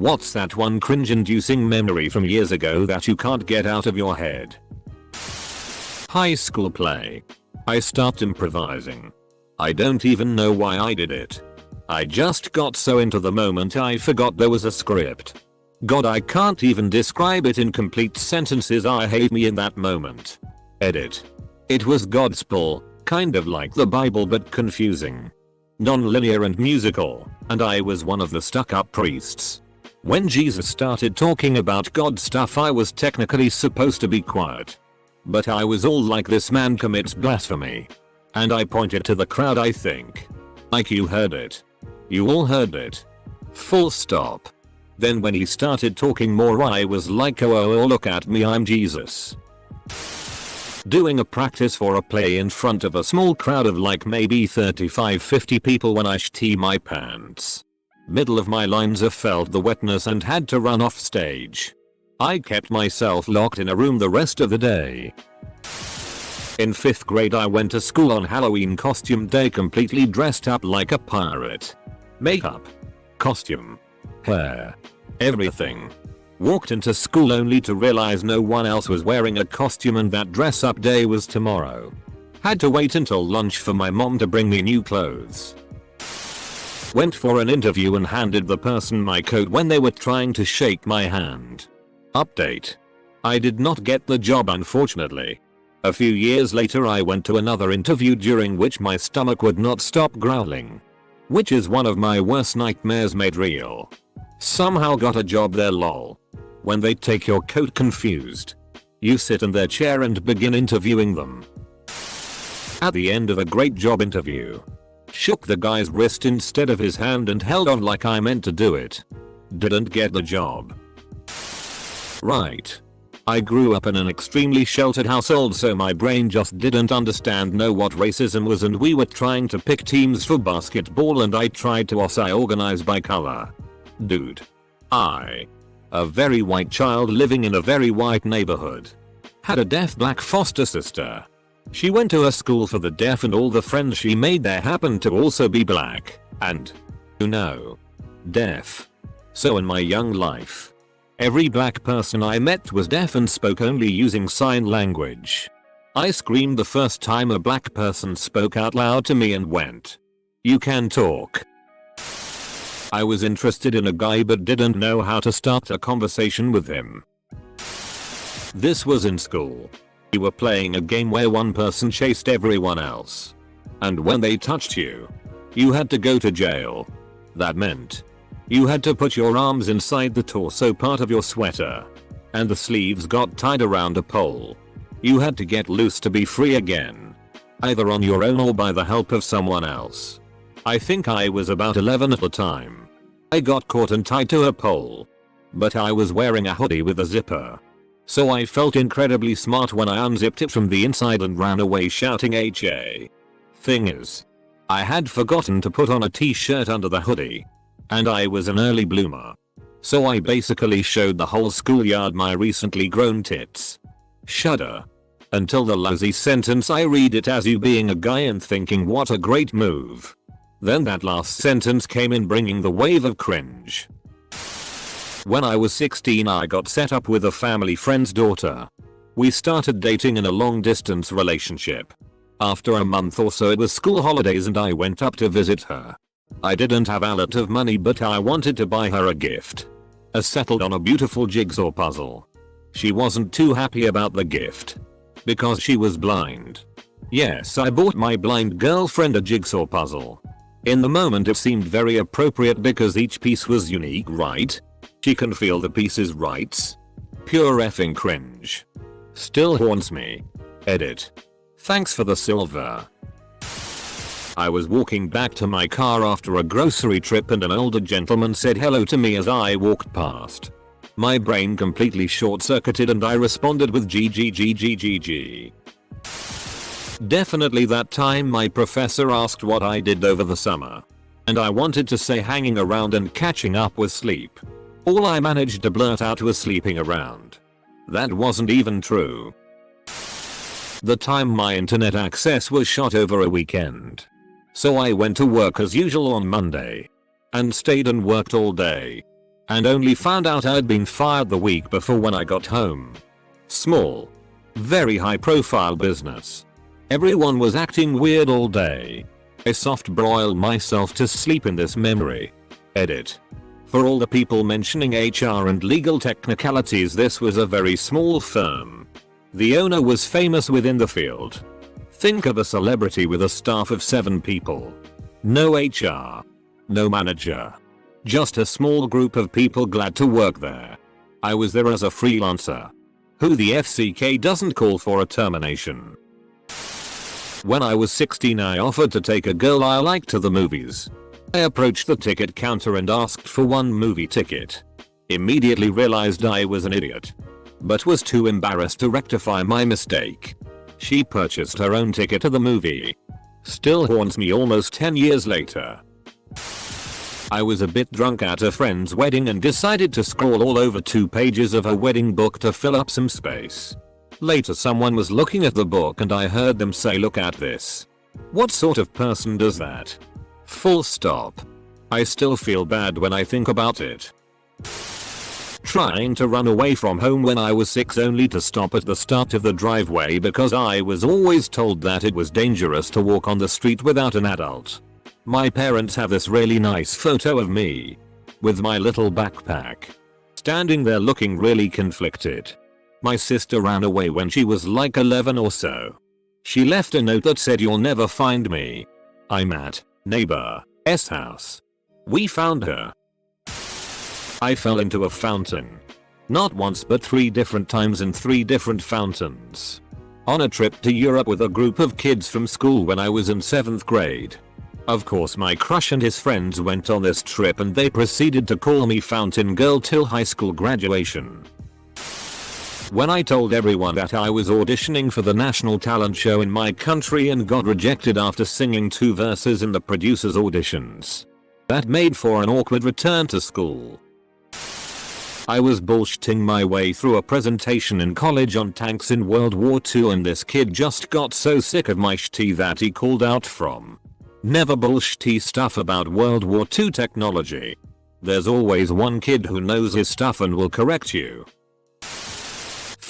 What's that one cringe-inducing memory from years ago that you can't get out of your head? High school play. I stopped improvising. I don't even know why I did it. I just got so into the moment I forgot there was a script. God, I can't even describe it in complete sentences. I hate me in that moment. Edit. It was gospel, kind of like the Bible but confusing. Non-linear and musical, and I was one of the stuck-up priests. When Jesus started talking about God stuff I was technically supposed to be quiet. But I was all like, this man commits blasphemy. And I pointed to the crowd, I think. Like, you heard it. You all heard it. Full stop. Then when he started talking more I was like, oh look at me, I'm Jesus. Doing a practice for a play in front of a small crowd of like maybe 35-50 people when I shit my pants. Middle of my lines, I felt the wetness and had to run off stage. I kept myself locked in a room the rest of the day. In 5th grade I went to school on Halloween costume day completely dressed up like a pirate. Makeup, costume, hair, everything. Walked into school only to realize no one else was wearing a costume and that dress up day was tomorrow. Had to wait until lunch for my mom to bring me new clothes. Went for an interview and handed the person my coat when they were trying to shake my hand. Update. I did not get the job, unfortunately. A few years later I went to another interview during which my stomach would not stop growling. Which is one of my worst nightmares made real. Somehow got a job there, lol. When they take your coat confused. You sit in their chair and begin interviewing them. At the end of a great job interview. Shook the guy's wrist instead of his hand and held on like I meant to do it. Didn't get the job. Right. I grew up in an extremely sheltered household, so my brain just didn't know what racism was, and we were trying to pick teams for basketball and I tried to organize by color. Dude. A very white child living in a very white neighborhood. Had a deaf black foster sister. She went to a school for the deaf and all the friends she made there happened to also be black and, deaf. So in my young life, every black person I met was deaf and spoke only using sign language. I screamed the first time a black person spoke out loud to me and went, "You can talk." I was interested in a guy but didn't know how to start a conversation with him. This was in school. We were playing a game where one person chased everyone else. And when they touched you, you had to go to jail. That meant you had to put your arms inside the torso part of your sweater. And the sleeves got tied around a pole. You had to get loose to be free again. Either on your own or by the help of someone else. I think I was about 11 at the time. I got caught and tied to a pole. But I was wearing a hoodie with a zipper. So I felt incredibly smart when I unzipped it from the inside and ran away shouting HA. Thing is, I had forgotten to put on a t-shirt under the hoodie. And I was an early bloomer. So I basically showed the whole schoolyard my recently grown tits. Shudder. Until the lousy sentence I read it as you being a guy and thinking what a great move. Then that last sentence came in bringing the wave of cringe. When I was 16 I got set up with a family friend's daughter. We started dating in a long distance relationship. After a month or so it was school holidays and I went up to visit her. I didn't have a lot of money but I wanted to buy her a gift. I settled on a beautiful jigsaw puzzle. She wasn't too happy about the gift. Because she was blind. Yes, I bought my blind girlfriend a jigsaw puzzle. In the moment it seemed very appropriate because each piece was unique, right? She can feel the pieces, right? Pure effing cringe. Still haunts me. Edit. Thanks for the silver. I was walking back to my car after a grocery trip and an older gentleman said hello to me as I walked past. My brain completely short-circuited and I responded with GGGGGG. Definitely that time my professor asked what I did over the summer. And I wanted to say hanging around and catching up with sleep. All I managed to blurt out was sleeping around. That wasn't even true. The time my internet access was shot over a weekend. So I went to work as usual on Monday. And stayed and worked all day. and only found out I'd been fired the week before when I got home. Small. Very high profile business. Everyone was acting weird all day. I soft broiled myself to sleep in this memory. Edit. For all the people mentioning HR and legal technicalities, this was a very small firm. The owner was famous within the field. Think of a celebrity with a staff of 7 people. No HR. No manager. Just a small group of people glad to work there. I was there as a freelancer. Who the FCK doesn't call for a termination. When I was 16, I offered to take a girl I liked to the movies. I approached the ticket counter and asked for 1 movie ticket. Immediately realized I was an idiot, but was too embarrassed to rectify my mistake. She purchased her own ticket to the movie. Still haunts me almost 10 years later. I was a bit drunk at a friend's wedding and decided to scroll all over 2 pages of a wedding book to fill up some space. Later someone was looking at the book and I heard them say, "Look at this. What sort of person does that?" Full stop. I still feel bad when I think about it. Trying to run away from home when I was 6 only to stop at the start of the driveway because I was always told that it was dangerous to walk on the street without an adult. My parents have this really nice photo of me with my little backpack, standing there looking really conflicted. My sister ran away when she was like 11 or so. She left a note that said, "You'll never find me. I'm at neighbor's house." We found her. I fell into a fountain. Not once but 3 different times in 3 different fountains. On a trip to Europe with a group of kids from school when I was in 7th grade. Of course my crush and his friends went on this trip and they proceeded to call me Fountain Girl till high school graduation. When I told everyone that I was auditioning for the national talent show in my country and got rejected after singing 2 verses in the producers' auditions. That made for an awkward return to school. I was bullshitting my way through a presentation in college on tanks in World War II and this kid just got so sick of my shitty that he called out from never bullshitty stuff about World War II technology. There's always one kid who knows his stuff and will correct you.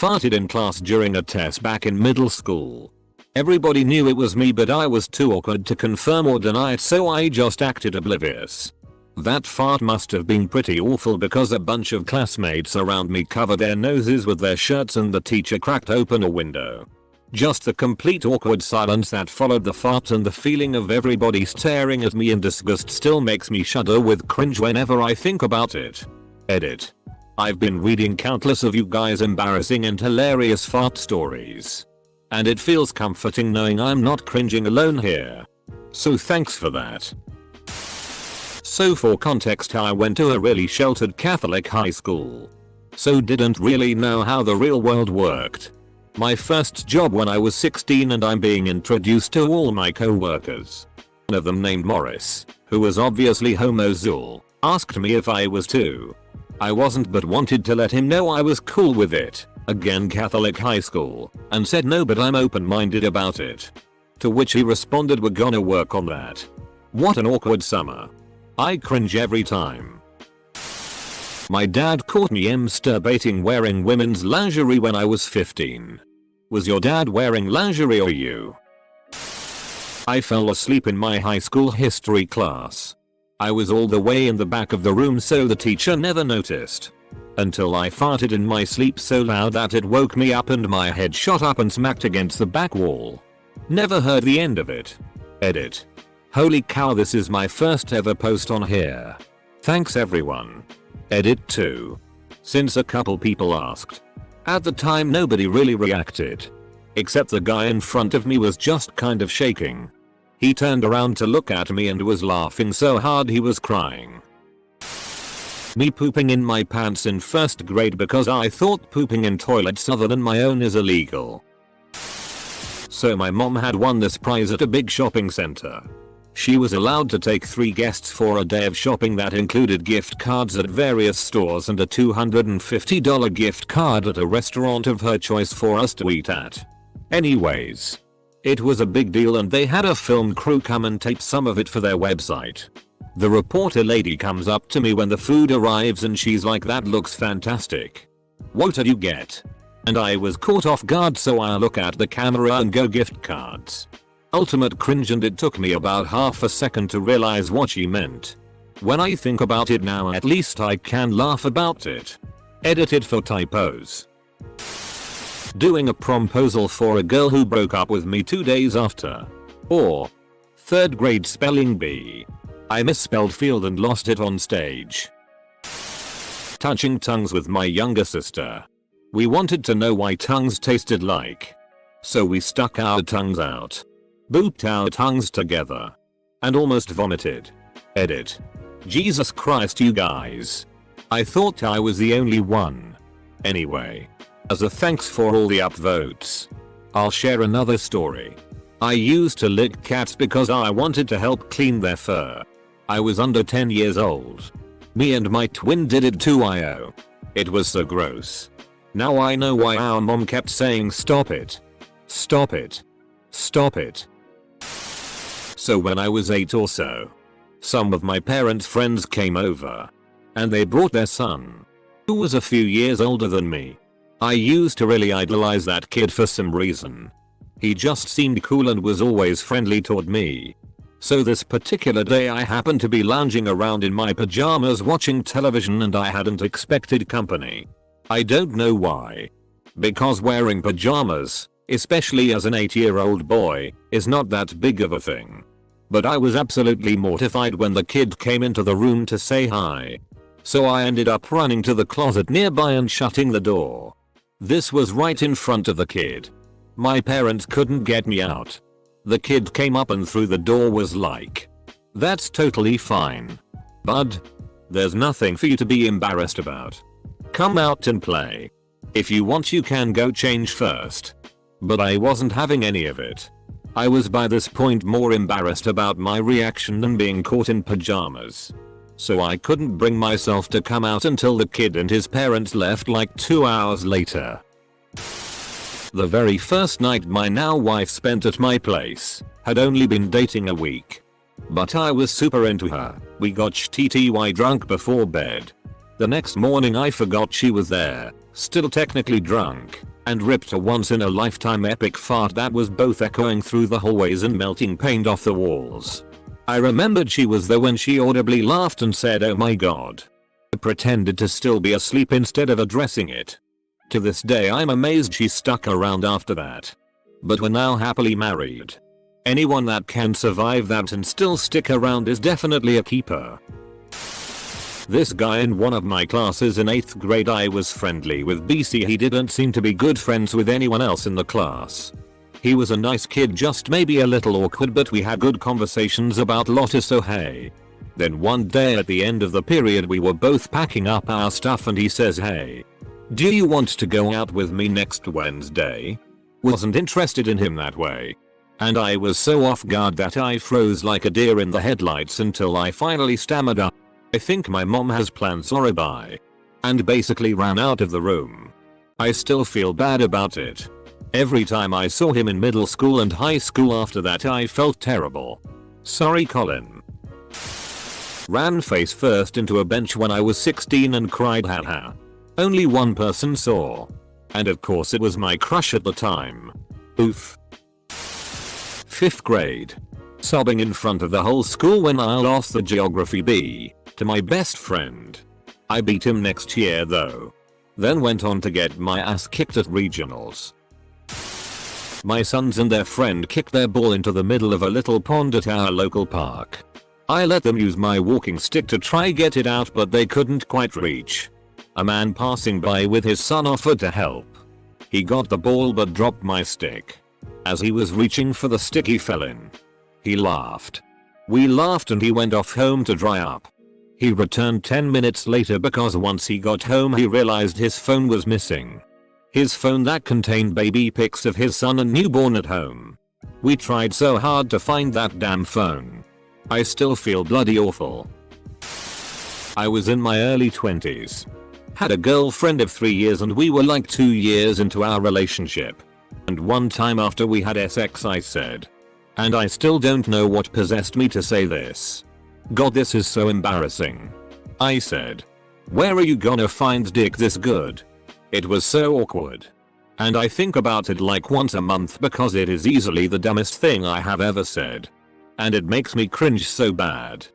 Farted in class during a test back in middle school. Everybody knew it was me but I was too awkward to confirm or deny it, so I just acted oblivious. That fart must have been pretty awful because a bunch of classmates around me covered their noses with their shirts and the teacher cracked open a window. Just the complete awkward silence that followed the fart and the feeling of everybody staring at me in disgust still makes me shudder with cringe whenever I think about it. Edit. I've been reading countless of you guys' embarrassing and hilarious fart stories. And it feels comforting knowing I'm not cringing alone here. So thanks for that. So for context, I went to a really sheltered Catholic high school. So didn't really know how the real world worked. My first job when I was 16 and I'm being introduced to all my co-workers. One of them named Morris, who was obviously homosexual, asked me if I was too. I wasn't but wanted to let him know I was cool with it. Again Catholic high school, and said no but I'm open-minded about it. To which he responded, "We're gonna work on that." What an awkward summer. I cringe every time. My dad caught me masturbating wearing women's lingerie when I was 15. Was your dad wearing lingerie or you? I fell asleep in my high school history class. I was all the way in the back of the room so the teacher never noticed. Until I farted in my sleep so loud that it woke me up and my head shot up and smacked against the back wall. Never heard the end of it. Edit. Holy cow, this is my first ever post on here. Thanks everyone. Edit 2. Since a couple people asked. At the time nobody really reacted. Except the guy in front of me was just kind of shaking. He turned around to look at me and was laughing so hard he was crying. Me pooping in my pants in 1st grade because I thought pooping in toilets other than my own is illegal. So my mom had won this prize at a big shopping center. She was allowed to take 3 guests for a day of shopping that included gift cards at various stores and a $250 gift card at a restaurant of her choice for us to eat at. Anyways, it was a big deal and they had a film crew come and tape some of it for their website. The reporter lady comes up to me when the food arrives and she's like, "That looks fantastic. What did you get?" And I was caught off guard, so I look at the camera and go, "Gift cards." Ultimate cringe, and it took me about half a second to realize what she meant. When I think about it now, at least I can laugh about it. Edited for typos. Doing a promposal for a girl who broke up with me 2 days after. Or 3rd grade spelling bee. I misspelled field and lost it on stage. Touching tongues with my younger sister. We wanted to know why tongues tasted like. So we stuck our tongues out. Booped our tongues together. And almost vomited. Edit. Jesus Christ, you guys. I thought I was the only one. Anyway. As a thanks for all the upvotes, I'll share another story. I used to lick cats because I wanted to help clean their fur. I was under 10 years old. Me and my twin did it too. It was so gross. Now I know why our mom kept saying, "Stop it. Stop it. Stop it." So when I was 8 or so, some of my parents' friends came over. And they brought their son, who was a few years older than me. I used to really idolize that kid for some reason. He just seemed cool and was always friendly toward me. So this particular day I happened to be lounging around in my pajamas watching television, and I hadn't expected company. I don't know why. Because wearing pajamas, especially as an 8-year-old boy, is not that big of a thing. But I was absolutely mortified when the kid came into the room to say hi. So I ended up running to the closet nearby and shutting the door. This was right in front of the kid. My parents couldn't get me out. The kid came up and through the door was like, "That's totally fine, bud. There's nothing for you to be embarrassed about. Come out and play. If you want you can go change first." But I wasn't having any of it. I was by this point more embarrassed about my reaction than being caught in pajamas. So I couldn't bring myself to come out until the kid and his parents left like 2 hours later. The very first night my now wife spent at my place had only been dating a week. But I was super into her. We got TTY drunk before bed. The next morning I forgot she was there, still technically drunk, and ripped a once-in-a-lifetime epic fart that was both echoing through the hallways and melting paint off the walls. I remembered she was there when she audibly laughed and said, "Oh my god." I pretended to still be asleep instead of addressing it. To this day I'm amazed she stuck around after that. But we're now happily married. Anyone that can survive that and still stick around is definitely a keeper. This guy in one of my classes in 8th grade I was friendly with. He didn't seem to be good friends with anyone else in the class. He was a nice kid, just maybe a little awkward, but we had good conversations about Lotus, so hey. Then one day at the end of the period we were both packing up our stuff and he says, "Hey, do you want to go out with me next Wednesday?" Wasn't interested in him that way. And I was so off guard that I froze like a deer in the headlights until I finally stammered up, "I think my mom has plans, sorry bye," and basically ran out of the room. I still feel bad about it. Every time I saw him in middle school and high school after that I felt terrible. Sorry Colin. Ran face first into a bench when I was 16 and cried haha. Only one person saw. And of course it was my crush at the time. Oof. 5th grade. Sobbing in front of the whole school when I lost the geography bee to my best friend. I beat him next year though. Then went on to get my ass kicked at regionals. My sons and their friend kicked their ball into the middle of a little pond at our local park. I let them use my walking stick to try get it out, but they couldn't quite reach. A man passing by with his son offered to help. He got the ball but dropped my stick. As he was reaching for the stick he fell in. He laughed. We laughed and he went off home to dry up. He returned 10 minutes later because once he got home he realized his phone was missing. His phone that contained baby pics of his son and newborn at home. We tried so hard to find that damn phone. I still feel bloody awful. I was in my early 20s. Had a girlfriend of 3 years and we were like 2 years into our relationship. And one time after we had sex I said, and I still don't know what possessed me to say this, God, this is so embarrassing. I said, where are you gonna find dick this good? It was so awkward. And I think about it like once a month because it is easily the dumbest thing I have ever said. And it makes me cringe so bad.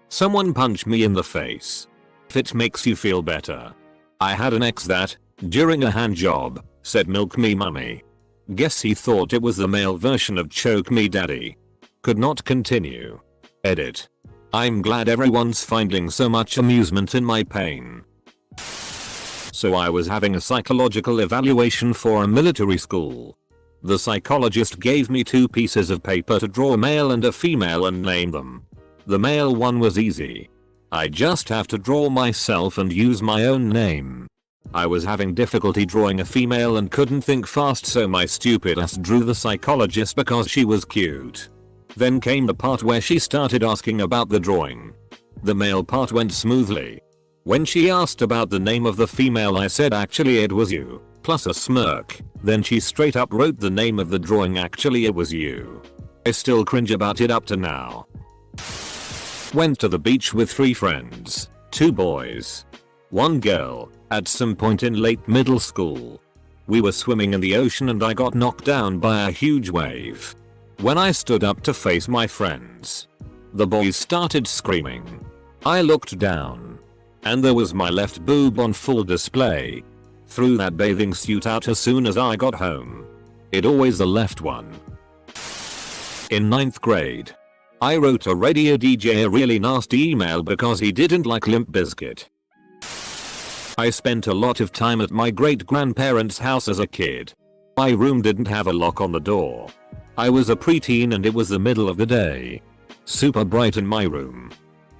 Someone punch me in the face. If it makes you feel better. I had an ex that, during a hand job, said milk me mummy. Guess he thought it was the male version of choke me daddy. Could not continue. Edit. I'm glad everyone's finding so much amusement in my pain. So I was having a psychological evaluation for a military school. The psychologist gave me 2 pieces of paper to draw a male and a female and name them. The male one was easy. I just have to draw myself and use my own name. I was having difficulty drawing a female and couldn't think fast, so my stupid ass drew the psychologist because she was cute. Then came the part where she started asking about the drawing. The male part went smoothly. When she asked about the name of the female, I said actually it was you, plus a smirk. Then she straight up wrote the name of the drawing, actually it was you. I still cringe about it up to now. Went to the beach with 3 friends, 2 boys, 1 girl, at some point in late middle school. We were swimming in the ocean and I got knocked down by a huge wave. When I stood up to face my friends, the boys started screaming. I looked down. And there was my left boob on full display. Threw that bathing suit out as soon as I got home. It always the left one. In 9th grade, I wrote a radio DJ a really nasty email because he didn't like Limp Bizkit. I spent a lot of time at my great-grandparents' house as a kid. My room didn't have a lock on the door. I was a preteen and it was the middle of the day. Super bright in my room.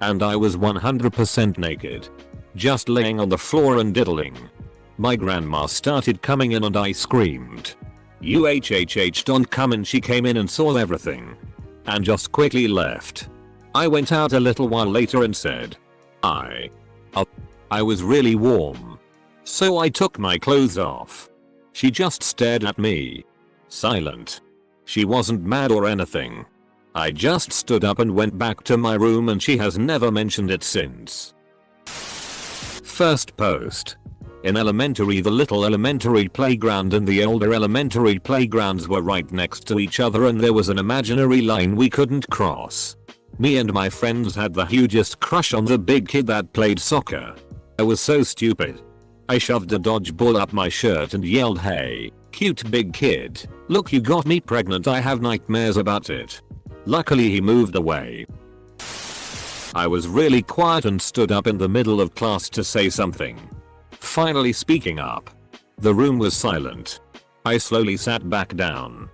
And I was 100% naked. Just laying on the floor and diddling. My grandma started coming in and I screamed, "UHHH, don't come," and she came in and saw everything. And just quickly left. I went out a little while later and said, I was really warm. So I took my clothes off. She just stared at me. Silent. She wasn't mad or anything. I just stood up and went back to my room and she has never mentioned it since. First post. In elementary, the little elementary playground and the older elementary playgrounds were right next to each other and there was an imaginary line we couldn't cross. Me and my friends had the hugest crush on the big kid that played soccer. I was so stupid. I shoved a dodgeball up my shirt and yelled, "Hey, cute big kid, look, you got me pregnant, I have nightmares about it." Luckily he moved away. I was really quiet and stood up in the middle of class to say something. Finally speaking up. The room was silent. I slowly sat back down.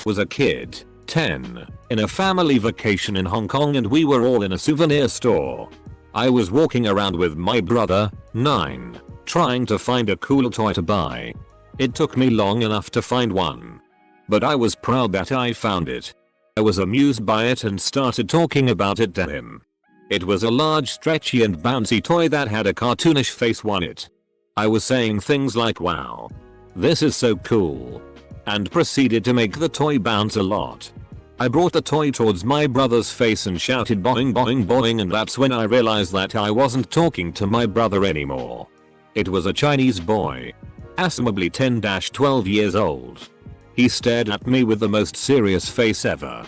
Was a kid, 10, in a family vacation in Hong Kong and we were all in a souvenir store. I was walking around with my brother, 9, trying to find a cool toy to buy. It took me long enough to find one. But I was proud that I found it. I was amused by it and started talking about it to him. It was a large, stretchy and bouncy toy that had a cartoonish face on it. I was saying things like, "Wow, this is so cool," and proceeded to make the toy bounce a lot. I brought the toy towards my brother's face and shouted boing boing boing, and that's when I realized that I wasn't talking to my brother anymore. It was a Chinese boy. Assumably 10-12 years old. He stared at me with the most serious face ever.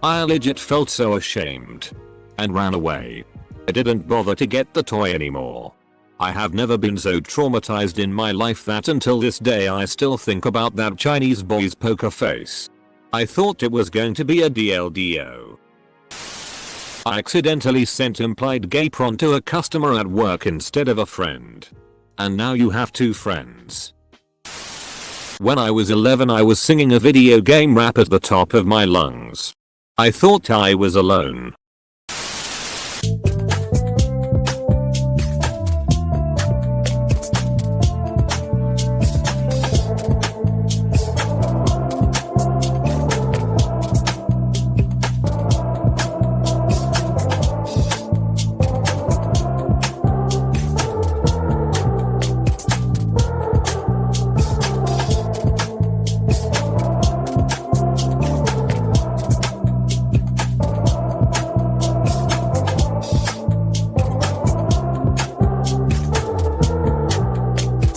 I legit felt so ashamed. And ran away. I didn't bother to get the toy anymore. I have never been so traumatized in my life that until this day I still think about that Chinese boy's poker face. I thought it was going to be a DLDO. I accidentally sent implied gay porn to a customer at work instead of a friend. And now you have 2 friends. When I was 11 I was singing a video game rap at the top of my lungs. I thought I was alone.